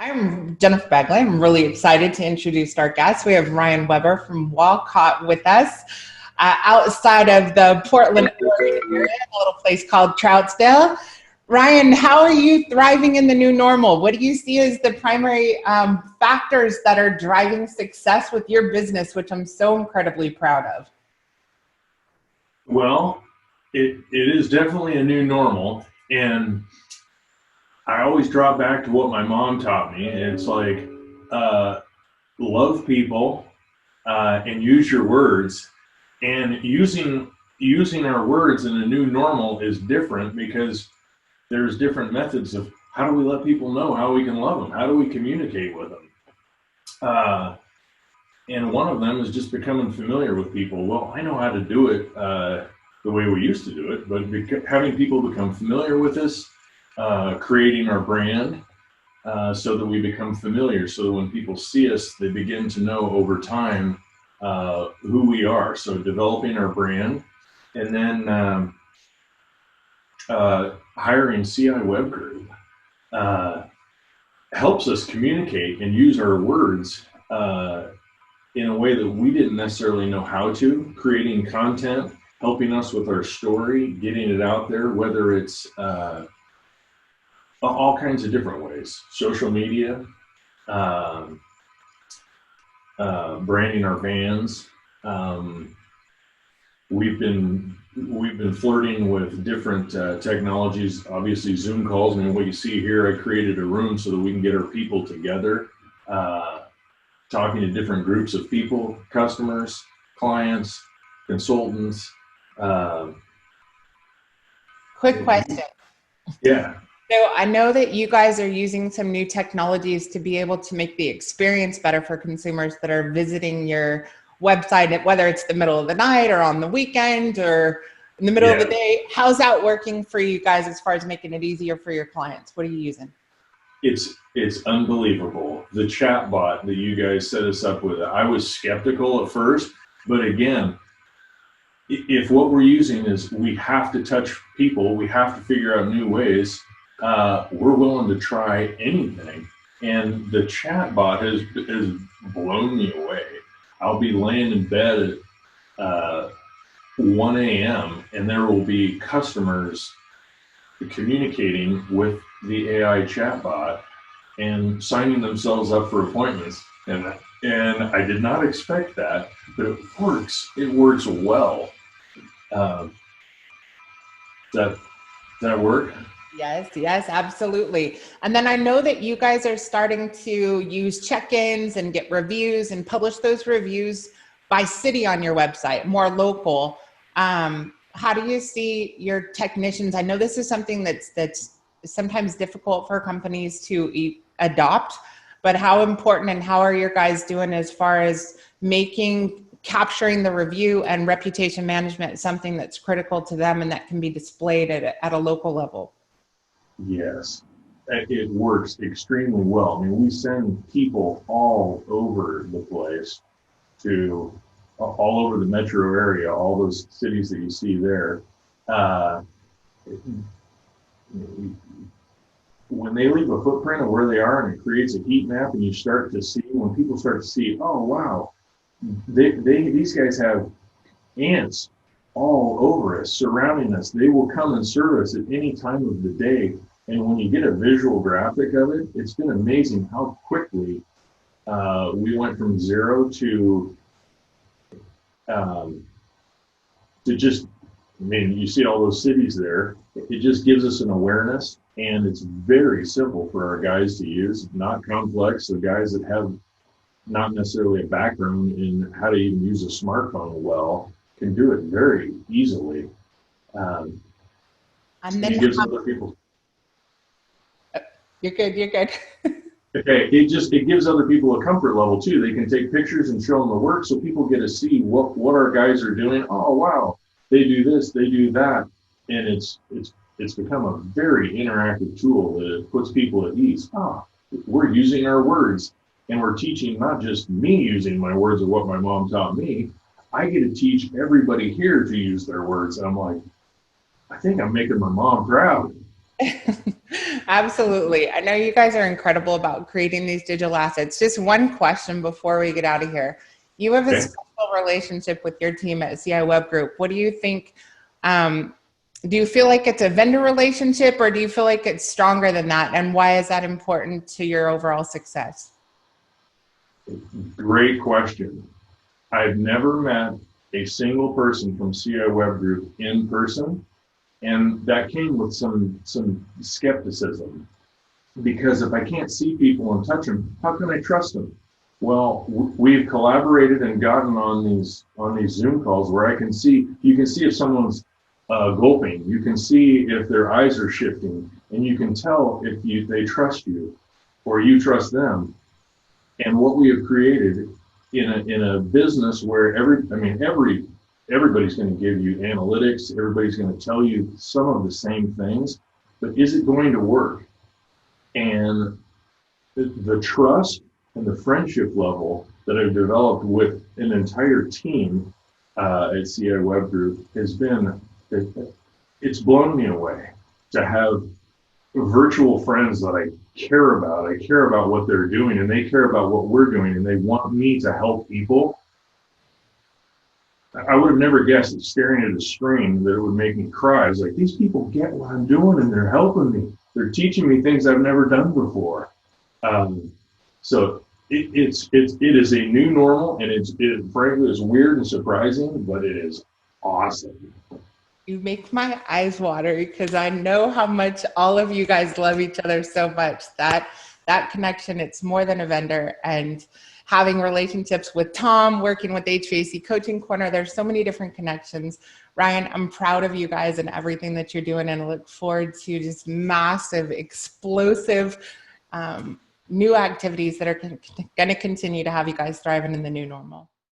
I'm Jennifer Bagley. I'm really excited to introduce our guest. We have Ryan Weber from Walcott with us outside of the Portland, Oregon area, a little place called Troutsdale. Ryan, how are you thriving in the new normal? What do you see as the primary factors that are driving success with your business, which I'm so incredibly proud of? Well, it is definitely a new normal, and I always draw back to what my mom taught me. It's like, love people and use your words. And using our words in a new normal is different because there's different methods of how do we let people know how we can love them? How do we communicate with them? And one of them is just becoming familiar with people. Well, I know how to do it the way we used to do it, but having people become familiar with us, creating our brand so that we become familiar, so that when people see us, they begin to know over time who we are. So developing our brand, and then hiring CI Web Group helps us communicate and use our words in a way that we didn't necessarily know how to, creating content, helping us with our story, getting it out there, whether it's all kinds of different ways, social media, branding our vans. We've been flirting with different technologies. Obviously, Zoom calls. I mean, what you see here, I created a room so that we can get our people together, talking to different groups of people, customers, clients, consultants. Quick question. Yeah. So I know that you guys are using some new technologies to be able to make the experience better for consumers that are visiting your website, whether it's the middle of the night or on the weekend or in the middle of the day. How's that working for you guys as far as making it easier for your clients? What are you using? It's unbelievable. The chat bot that you guys set us up with, I was skeptical at first, but again, if what we're using is we have to touch people, we have to figure out new ways, we're willing to try anything. And the chat bot has blown me away. I'll be laying in bed at 1 a.m. and there will be customers communicating with the AI chatbot and signing themselves up for appointments. And I did not expect that, but it works. It works well. Does that work? Yes, absolutely. And then I know that you guys are starting to use check-ins and get reviews and publish those reviews by city on your website, more local. How do you see your technicians? I know this is something that's sometimes difficult for companies to adopt, but how important and how are your guys doing as far as capturing the review and reputation management, something that's critical to them and that can be displayed at a local level? Yes, it works extremely well. I mean, we send people all over the place all over the metro area, all those cities that you see there. When they leave a footprint of where they are and it creates a heat map, and you start to see, when people start to see, oh, wow, these guys have ants all over us, surrounding us. They will come and serve us at any time of the day. And when you get a visual graphic of it, it's been amazing how quickly we went from zero to just, I mean, you see all those cities there. It just gives us an awareness, and it's very simple for our guys to use, not complex. The guys that have not necessarily a background in how to even use a smartphone well can do it very easily. And then it gives other people. You're good. Okay, it gives other people a comfort level too. They can take pictures and show them the work, so people get to see what our guys are doing. Oh wow, they do this, they do that, and it's become a very interactive tool that puts people at ease. We're using our words, and we're teaching not just me using my words of what my mom taught me. I get to teach everybody here to use their words. And I'm like, I think I'm making my mom proud. Absolutely. I know you guys are incredible about creating these digital assets. Just one question before we get out of here. You have a Okay. special relationship with your team at CI Web Group. What do you think? Do you feel like it's a vendor relationship, or do you feel like it's stronger than that? And why is that important to your overall success? Great question. I've never met a single person from CI Web Group in person, and that came with some skepticism, because if I can't see people and touch them, how can I trust them? Well, we've collaborated and gotten on these Zoom calls where you can see if someone's gulping, you can see if their eyes are shifting, and you can tell if they trust you or you trust them. And what we have created in a business where everybody's going to give you analytics, everybody's going to tell you some of the same things, but is it going to work? And the trust and the friendship level that I've developed with an entire team at CI Web Group it's blown me away to have virtual friends that I care about. I care about what they're doing, and they care about what we're doing, and they want me to help people. I would have never guessed that staring at a screen that it would make me cry. I was like, these people get what I'm doing, and they're helping me. They're teaching me things I've never done before. So it is a new normal, and it frankly is weird and surprising, but it is awesome. You make my eyes water, because I know how much all of you guys love each other so much. That connection, it's more than a vendor. And having relationships with Tom, working with HVAC Coaching Corner, there's so many different connections. Ryan, I'm proud of you guys and everything that you're doing, and I look forward to just massive, explosive new activities that are going to continue to have you guys thriving in the new normal.